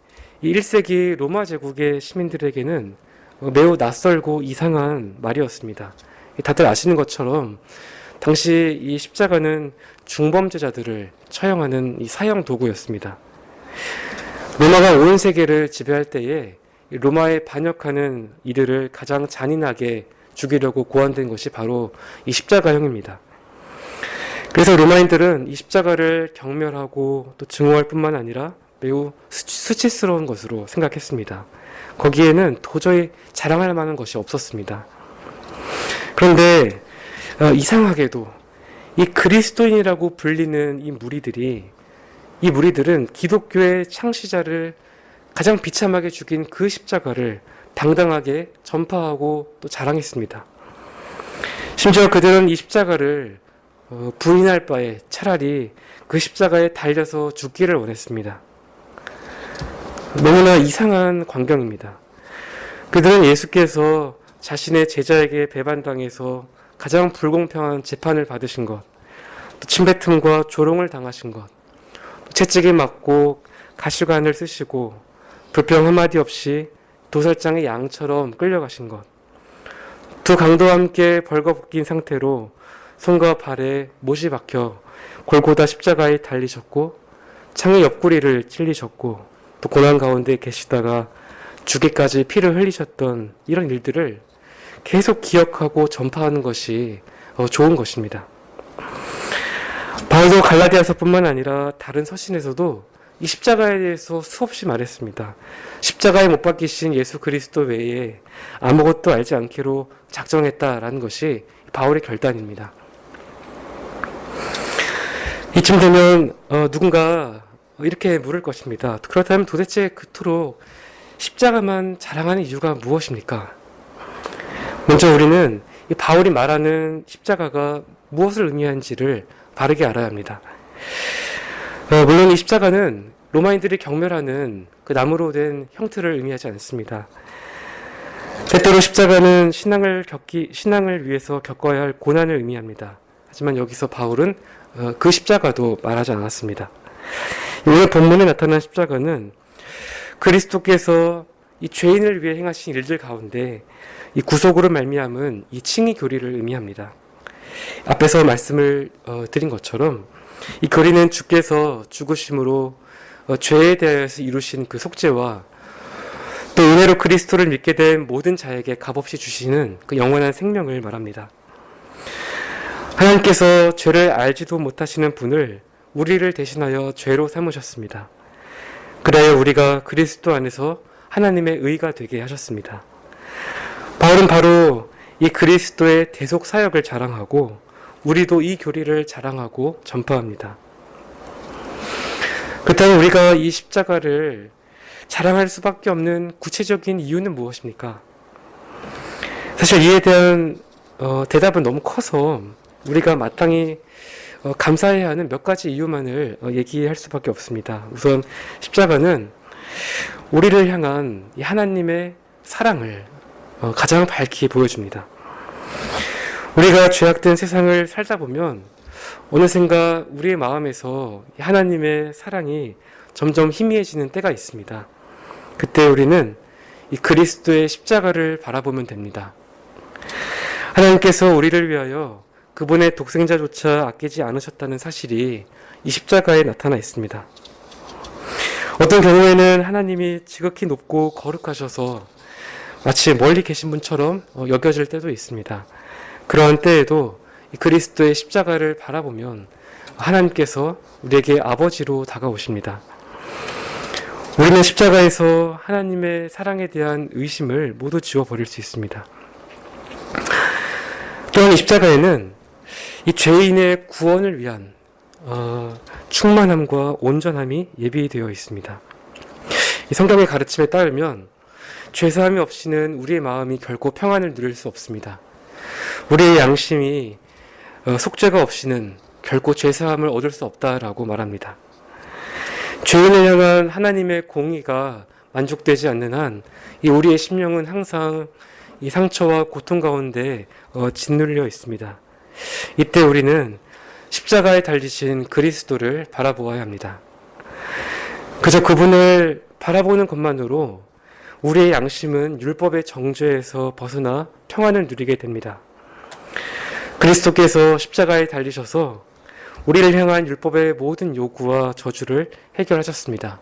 이 1세기 로마 제국의 시민들에게는 매우 낯설고 이상한 말이었습니다. 다들 아시는 것처럼 당시 이 십자가는 중범죄자들을 처형하는 이 사형 도구였습니다. 로마가 온 세계를 지배할 때에 로마에 반역하는 이들을 가장 잔인하게 죽이려고 고안된 것이 바로 이 십자가형입니다. 그래서 로마인들은 이 십자가를 경멸하고 또 증오할 뿐만 아니라 매우 수치스러운 것으로 생각했습니다. 거기에는 도저히 자랑할 만한 것이 없었습니다. 그런데 이상하게도 이 그리스도인이라고 불리는 이 무리들은 기독교의 창시자를 가장 비참하게 죽인 그 십자가를 당당하게 전파하고 또 자랑했습니다. 심지어 그들은 이 십자가를 부인할 바에 차라리 그 십자가에 달려서 죽기를 원했습니다. 너무나 이상한 광경입니다. 그들은 예수께서 자신의 제자에게 배반당해서 가장 불공평한 재판을 받으신 것, 또 침뱉음과 조롱을 당하신 것, 채찍에 맞고 가시관을 쓰시고 불평 한마디 없이 도살장의 양처럼 끌려가신 것, 두 강도와 함께 벌거벗긴 상태로 손과 발에 못이 박혀 골고다 십자가에 달리셨고 창의 옆구리를 찔리셨고 또 고난 가운데 계시다가 죽기까지 피를 흘리셨던 이런 일들을 계속 기억하고 전파하는 것이 좋은 것입니다. 바울도 갈라디아서뿐만 아니라 다른 서신에서도 이 십자가에 대해서 수없이 말했습니다. 십자가에 못 박히신 예수 그리스도 외에 아무것도 알지 않기로 작정했다라는 것이 바울의 결단입니다. 이쯤 되면 누군가 이렇게 물을 것입니다. 그렇다면 도대체 그토록 십자가만 자랑하는 이유가 무엇입니까? 먼저 우리는 이 바울이 말하는 십자가가 무엇을 의미하는지를 바르게 알아야 합니다. 물론 이 십자가는 로마인들이 경멸하는 그 나무로 된 형틀을 의미하지 않습니다. 때때로 십자가는 신앙을 위해서 겪어야 할 고난을 의미합니다. 하지만 여기서 바울은 그 십자가도 말하지 않았습니다. 오늘 본문에 나타난 십자가는 그리스도께서 이 죄인을 위해 행하신 일들 가운데 이 구속으로 말미암은 이 칭의 교리를 의미합니다. 앞에서 말씀을 드린 것처럼 이 교리는 주께서 죽으심으로 죄에 대해서 이루신 그 속죄와 또 은혜로 그리스도를 믿게 된 모든 자에게 값없이 주시는 그 영원한 생명을 말합니다. 하나님께서 죄를 알지도 못하시는 분을 우리를 대신하여 죄로 삼으셨습니다. 그래야 우리가 그리스도 안에서 하나님의 의가 되게 하셨습니다. 바울은 바로 이 그리스도의 대속 사역을 자랑하고 우리도 이 교리를 자랑하고 전파합니다. 그렇다면 우리가 이 십자가를 자랑할 수밖에 없는 구체적인 이유는 무엇입니까? 사실 이에 대한 대답은 너무 커서 우리가 마땅히 감사해야 하는 몇 가지 이유만을 얘기할 수밖에 없습니다. 우선 십자가는 우리를 향한 하나님의 사랑을 가장 밝게 보여줍니다. 우리가 죄악된 세상을 살다 보면 어느샌가 우리의 마음에서 하나님의 사랑이 점점 희미해지는 때가 있습니다. 그때 우리는 이 그리스도의 십자가를 바라보면 됩니다. 하나님께서 우리를 위하여 그분의 독생자조차 아끼지 않으셨다는 사실이 이 십자가에 나타나 있습니다. 어떤 경우에는 하나님이 지극히 높고 거룩하셔서 마치 멀리 계신 분처럼 여겨질 때도 있습니다. 그러한 때에도 이 그리스도의 십자가를 바라보면 하나님께서 우리에게 아버지로 다가오십니다. 우리는 십자가에서 하나님의 사랑에 대한 의심을 모두 지워버릴 수 있습니다. 또한 이 십자가에는 이 죄인의 구원을 위한 충만함과 온전함이 예비되어 있습니다. 이 성경의 가르침에 따르면 죄사함이 없이는 우리의 마음이 결코 평안을 누릴 수 없습니다. 우리의 양심이 속죄가 없이는 결코 죄사함을 얻을 수 없다라고 말합니다. 죄인을 향한 하나님의 공의가 만족되지 않는 한 이 우리의 심령은 항상 이 상처와 고통 가운데 짓눌려 있습니다. 이때 우리는 십자가에 달리신 그리스도를 바라보아야 합니다. 그저 그분을 바라보는 것만으로 우리의 양심은 율법의 정죄에서 벗어나 평안을 누리게 됩니다. 그리스도께서 십자가에 달리셔서 우리를 향한 율법의 모든 요구와 저주를 해결하셨습니다.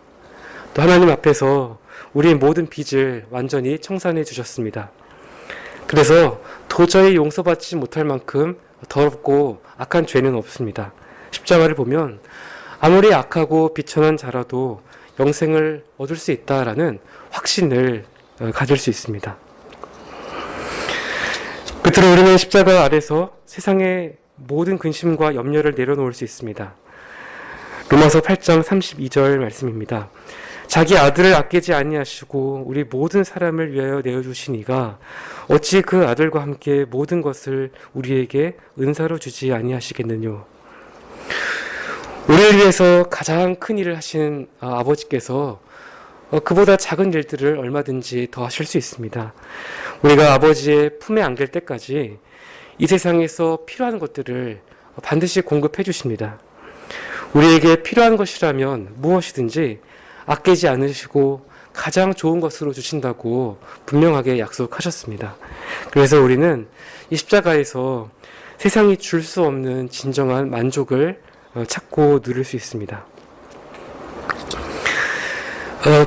또 하나님 앞에서 우리의 모든 빚을 완전히 청산해 주셨습니다. 그래서 도저히 용서받지 못할 만큼 더럽고 악한 죄는 없습니다. 십자가를 보면 아무리 악하고 비천한 자라도 영생을 얻을 수 있다라는 확신을 가질 수 있습니다. 끝으로 우리는 십자가 아래서 세상의 모든 근심과 염려를 내려놓을 수 있습니다. 로마서 8장 32절 말씀입니다. 자기 아들을 아끼지 아니하시고 우리 모든 사람을 위하여 내어주시니가 어찌 그 아들과 함께 모든 것을 우리에게 은사로 주지 아니하시겠느뇨. 우리를 위해서 가장 큰 일을 하신 아버지께서 그보다 작은 일들을 얼마든지 더 하실 수 있습니다. 우리가 아버지의 품에 안길 때까지 이 세상에서 필요한 것들을 반드시 공급해 주십니다. 우리에게 필요한 것이라면 무엇이든지 아끼지 않으시고 가장 좋은 것으로 주신다고 분명하게 약속하셨습니다. 그래서 우리는 이 십자가에서 세상이 줄 수 없는 진정한 만족을 찾고 누릴 수 있습니다.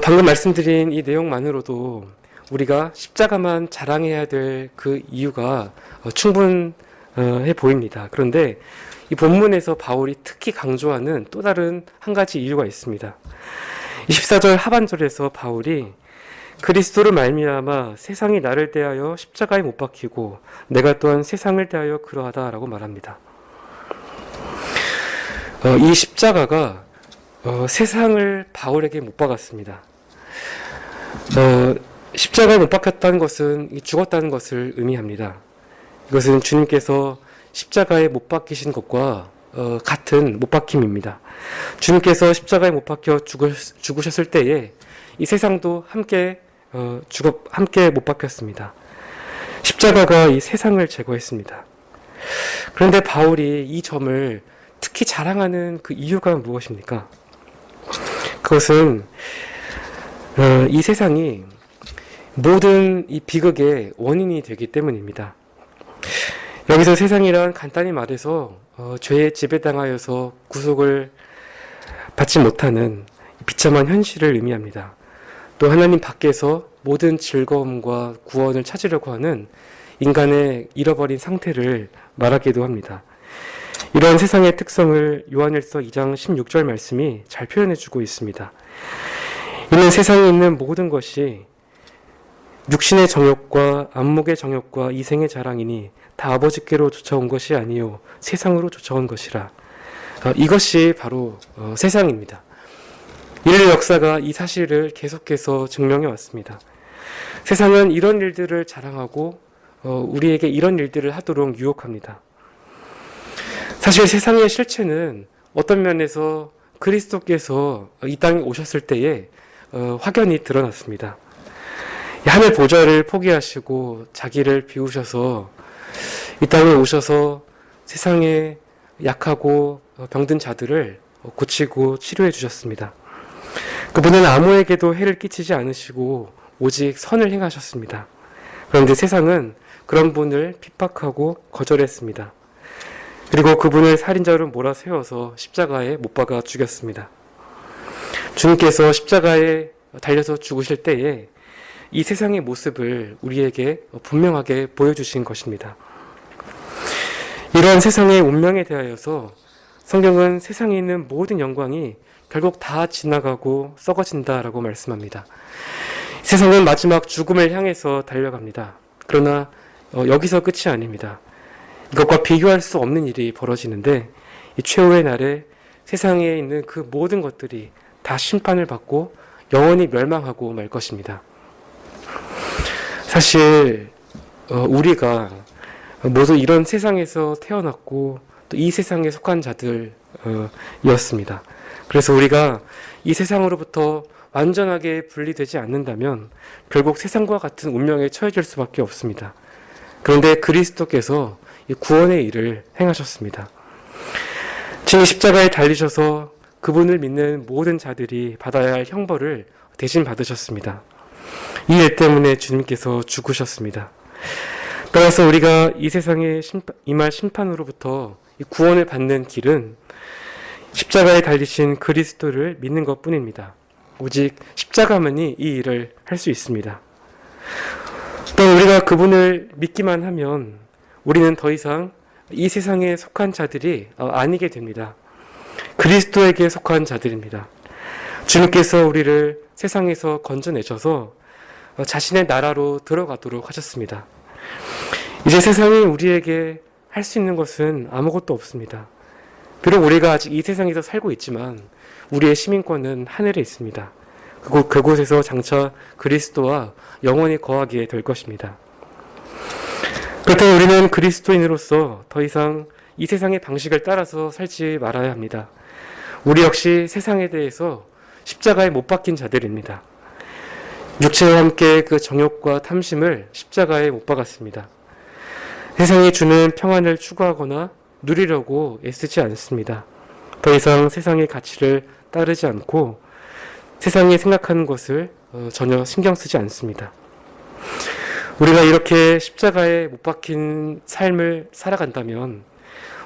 방금 말씀드린 이 내용만으로도 우리가 십자가만 자랑해야 될 그 이유가 충분해 보입니다. 그런데 이 본문에서 바울이 특히 강조하는 또 다른 한 가지 이유가 있습니다. 24절 하반절에서 바울이 그리스도를 말미암아 세상이 나를 대하여 십자가에 못 박히고 내가 또한 세상을 대하여 그러하다라고 말합니다. 이 십자가가 세상을 바울에게 못 박았습니다. 십자가에 못 박혔다는 것은 죽었다는 것을 의미합니다. 이것은 주님께서 십자가에 못 박히신 것과 같은 못 박힘입니다. 주님께서 십자가에 못 박혀 죽으셨을 때에 이 세상도 함께 못 박혔습니다. 십자가가 이 세상을 제거했습니다. 그런데 바울이 이 점을 특히 자랑하는 그 이유가 무엇입니까? 그것은 이 세상이 모든 이 비극의 원인이 되기 때문입니다. 여기서 세상이란 간단히 말해서 죄에 지배당하여서 구속을 받지 못하는 비참한 현실을 의미합니다. 또 하나님 밖에서 모든 즐거움과 구원을 찾으려고 하는 인간의 잃어버린 상태를 말하기도 합니다. 이런 세상의 특성을 요한일서 2장 16절 말씀이 잘 표현해주고 있습니다. 이는 세상에 있는 모든 것이 육신의 정욕과 안목의 정욕과 이생의 자랑이니 다 아버지께로 쫓아온 것이 아니요 세상으로 쫓아온 것이라. 이것이 바로 세상입니다. 인류 역사가 이 사실을 계속해서 증명해 왔습니다. 세상은 이런 일들을 자랑하고 우리에게 이런 일들을 하도록 유혹합니다. 사실 세상의 실체는 어떤 면에서 그리스도께서 이 땅에 오셨을 때에 확연히 드러났습니다. 하늘 보좌를 포기하시고 자기를 비우셔서 이 땅에 오셔서 세상에 약하고 병든 자들을 고치고 치료해 주셨습니다. 그분은 아무에게도 해를 끼치지 않으시고 오직 선을 행하셨습니다. 그런데 세상은 그런 분을 핍박하고 거절했습니다. 그리고 그분을 살인자로 몰아세워서 십자가에 못 박아 죽였습니다. 주님께서 십자가에 달려서 죽으실 때에 이 세상의 모습을 우리에게 분명하게 보여주신 것입니다. 이러한 세상의 운명에 대하여서 성경은 세상에 있는 모든 영광이 결국 다 지나가고 썩어진다라고 말씀합니다. 세상은 마지막 죽음을 향해서 달려갑니다. 그러나 여기서 끝이 아닙니다. 이것과 비교할 수 없는 일이 벌어지는데 이 최후의 날에 세상에 있는 그 모든 것들이 다 심판을 받고 영원히 멸망하고 말 것입니다. 사실 우리가 모두 이런 세상에서 태어났고 또 이 세상에 속한 자들이었습니다. 그래서 우리가 이 세상으로부터 완전하게 분리되지 않는다면 결국 세상과 같은 운명에 처해질 수밖에 없습니다. 그런데 그리스도께서 구원의 일을 행하셨습니다. 친히 십자가에 달리셔서 그분을 믿는 모든 자들이 받아야 할 형벌을 대신 받으셨습니다. 이 일 때문에 주님께서 죽으셨습니다. 따라서 우리가 이 세상에 임할 심판으로부터 구원을 받는 길은 십자가에 달리신 그리스도를 믿는 것 뿐입니다. 오직 십자가만이 이 일을 할 수 있습니다. 또 우리가 그분을 믿기만 하면 우리는 더 이상 이 세상에 속한 자들이 아니게 됩니다. 그리스도에게 속한 자들입니다. 주님께서 우리를 세상에서 건져내셔서 자신의 나라로 들어가도록 하셨습니다. 이제 세상이 우리에게 할 수 있는 것은 아무것도 없습니다. 비록 우리가 아직 이 세상에서 살고 있지만 우리의 시민권은 하늘에 있습니다. 그곳에서 장차 그리스도와 영원히 거하게 될 것입니다. 그렇다면 우리는 그리스도인으로서 더 이상 이 세상의 방식을 따라서 살지 말아야 합니다. 우리 역시 세상에 대해서 십자가에 못 박힌 자들입니다. 육체와 함께 그 정욕과 탐심을 십자가에 못 박았습니다. 세상이 주는 평안을 추구하거나 누리려고 애쓰지 않습니다. 더 이상 세상의 가치를 따르지 않고 세상이 생각하는 것을 전혀 신경 쓰지 않습니다. 우리가 이렇게 십자가에 못 박힌 삶을 살아간다면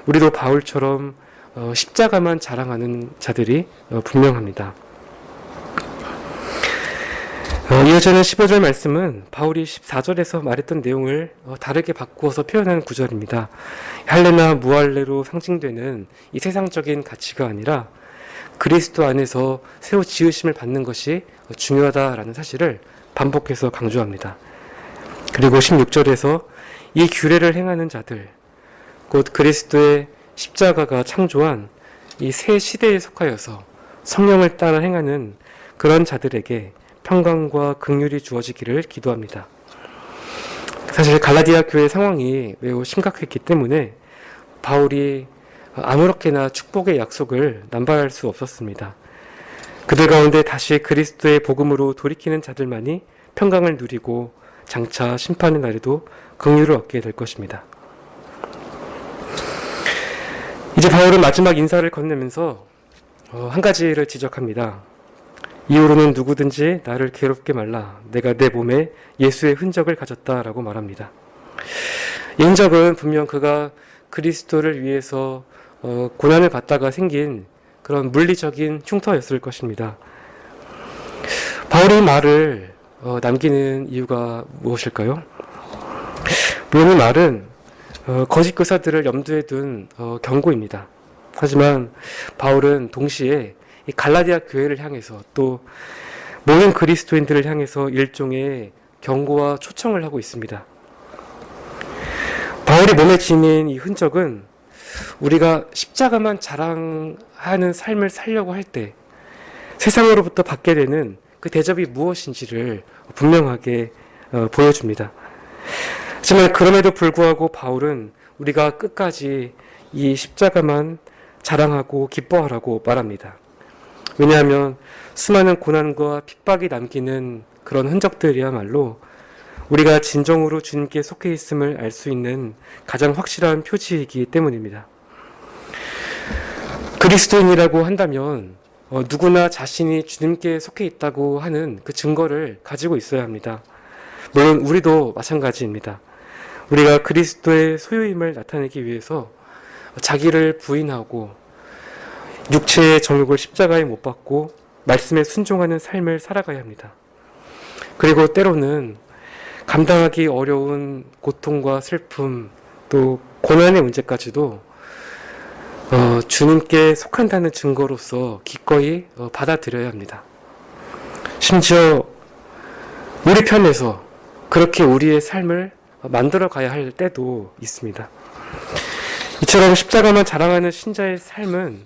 우리도 바울처럼 십자가만 자랑하는 자들이 분명합니다. 이어지는 15절 말씀은 바울이 14절에서 말했던 내용을 다르게 바꾸어서 표현하는 구절입니다. 할례나 무할례로 상징되는 이 세상적인 가치가 아니라 그리스도 안에서 새로 지으심을 받는 것이 중요하다라는 사실을 반복해서 강조합니다. 그리고 16절에서 이 규례를 행하는 자들, 곧 그리스도의 십자가가 창조한 이 새 시대에 속하여서 성령을 따라 행하는 그런 자들에게 평강과 긍휼이 주어지기를 기도합니다. 사실 갈라디아 교회 상황이 매우 심각했기 때문에 바울이 아무렇게나 축복의 약속을 남발할 수 없었습니다. 그들 가운데 다시 그리스도의 복음으로 돌이키는 자들만이 평강을 누리고 장차 심판의 날에도 긍휼을 얻게 될 것입니다. 이제 바울은 마지막 인사를 건네면서 한 가지를 지적합니다. 이후로는 누구든지 나를 괴롭게 말라. 내가 내 몸에 예수의 흔적을 가졌다라고 말합니다. 이 흔적은 분명 그가 그리스도를 위해서 고난을 받다가 생긴 그런 물리적인 흉터였을 것입니다. 바울이 이 말을 남기는 이유가 무엇일까요? 물론 이 말은 거짓 교사들을 염두에 둔 경고입니다. 하지만 바울은 동시에 이 갈라디아 교회를 향해서 또 모든 그리스도인들을 향해서 일종의 경고와 초청을 하고 있습니다. 바울의 몸에 지닌 이 흔적은 우리가 십자가만 자랑하는 삶을 살려고 할 때 세상으로부터 받게 되는 그 대접이 무엇인지를 분명하게 보여줍니다. 하지만 그럼에도 불구하고 바울은 우리가 끝까지 이 십자가만 자랑하고 기뻐하라고 말합니다. 왜냐하면 수많은 고난과 핍박이 남기는 그런 흔적들이야말로 우리가 진정으로 주님께 속해 있음을 알 수 있는 가장 확실한 표지이기 때문입니다. 그리스도인이라고 한다면 누구나 자신이 주님께 속해 있다고 하는 그 증거를 가지고 있어야 합니다. 물론 우리도 마찬가지입니다. 우리가 그리스도의 소유임을 나타내기 위해서 자기를 부인하고 육체의 정욕을 십자가에 못 박고 말씀에 순종하는 삶을 살아가야 합니다. 그리고 때로는 감당하기 어려운 고통과 슬픔 또 고난의 문제까지도 주님께 속한다는 증거로서 기꺼이 받아들여야 합니다. 심지어 우리 편에서 그렇게 우리의 삶을 만들어 가야 할 때도 있습니다. 이처럼 십자가만 자랑하는 신자의 삶은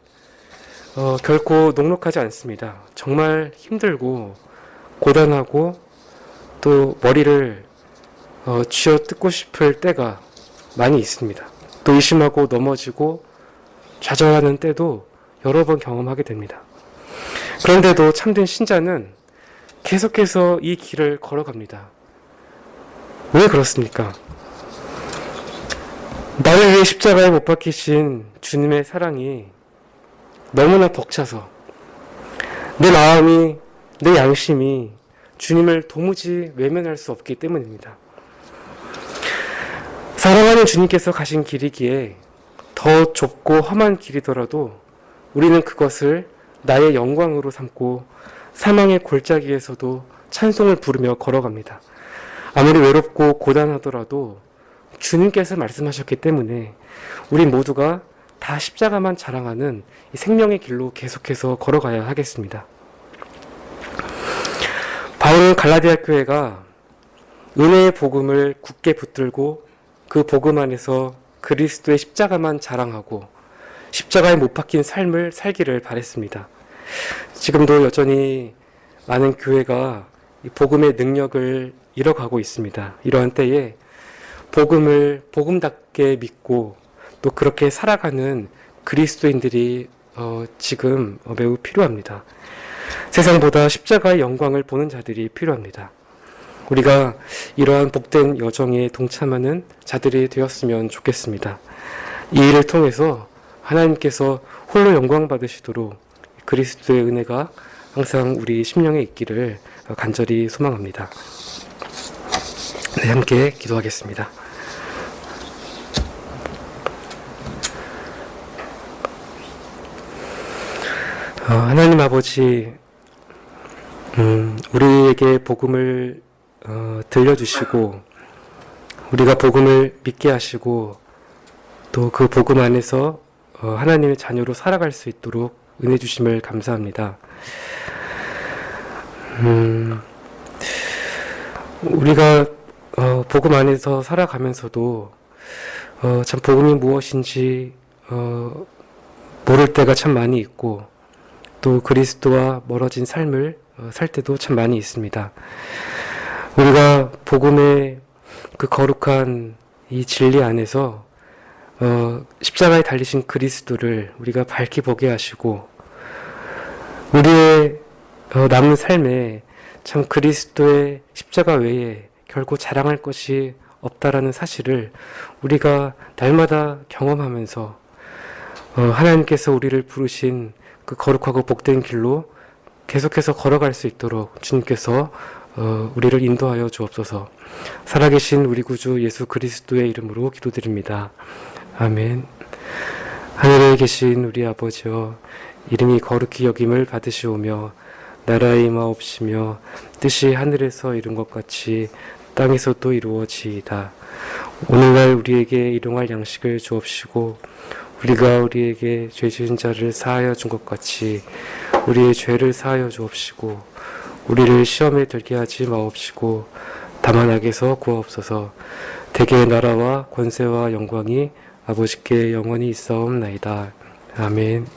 결코 녹록하지 않습니다. 정말 힘들고 고단하고 또 머리를 쥐어 뜯고 싶을 때가 많이 있습니다. 또 의심하고 넘어지고 좌절하는 때도 여러 번 경험하게 됩니다. 그런데도 참된 신자는 계속해서 이 길을 걸어갑니다. 왜 그렇습니까? 나를 위해 십자가에 못 박히신 주님의 사랑이 너무나 벅차서 내 마음이, 내 양심이 주님을 도무지 외면할 수 없기 때문입니다. 사랑하는 주님께서 가신 길이기에 더 좁고 험한 길이더라도 우리는 그것을 나의 영광으로 삼고 사망의 골짜기에서도 찬송을 부르며 걸어갑니다. 아무리 외롭고 고단하더라도 주님께서 말씀하셨기 때문에 우리 모두가 다 십자가만 자랑하는 이 생명의 길로 계속해서 걸어가야 하겠습니다. 바울은 갈라디아 교회가 은혜의 복음을 굳게 붙들고 그 복음 안에서 그리스도의 십자가만 자랑하고 십자가에 못 박힌 삶을 살기를 바랬습니다. 지금도 여전히 많은 교회가 이 복음의 능력을 잃어가고 있습니다. 이러한 때에 복음을 복음답게 믿고 또 그렇게 살아가는 그리스도인들이 지금 매우 필요합니다. 세상보다 십자가의 영광을 보는 자들이 필요합니다. 우리가 이러한 복된 여정에 동참하는 자들이 되었으면 좋겠습니다. 이 일을 통해서 하나님께서 홀로 영광 받으시도록 그리스도의 은혜가 항상 우리 심령에 있기를 간절히 소망합니다. 네, 함께 기도하겠습니다. 하나님 아버지, 우리에게 복음을 들려주시고 우리가 복음을 믿게 하시고 또 그 복음 안에서 하나님의 자녀로 살아갈 수 있도록 은혜 주심을 감사합니다. 우리가 복음 안에서 살아가면서도 참 복음이 무엇인지 모를 때가 참 많이 있고 또 그리스도와 멀어진 삶을 살 때도 참 많이 있습니다. 우리가 복음의 그 거룩한 이 진리 안에서 십자가에 달리신 그리스도를 우리가 밝히 보게 하시고 우리의 남은 삶에 참 그리스도의 십자가 외에 결코 자랑할 것이 없다라는 사실을 우리가 날마다 경험하면서 하나님께서 우리를 부르신 그 거룩하고 복된 길로 계속해서 걸어갈 수 있도록 주님께서 우리를 인도하여 주옵소서. 살아계신 우리 구주 예수 그리스도의 이름으로 기도드립니다. 아멘. 하늘에 계신 우리 아버지여, 이름이 거룩히 여김을 받으시오며 나라의 마옵시며 뜻이 하늘에서 이룬 것 같이 땅에서도 이루어지이다. 오늘날 우리에게 일용할 양식을 주옵시고 우리가 우리에게 죄 지은 자를 사하여 준 것 같이 우리의 죄를 사하여 주옵시고 우리를 시험에 들게 하지 마옵시고 다만 악에서 구하옵소서. 대개의 나라와 권세와 영광이 아버지께 영원히 있사옵나이다. 아멘.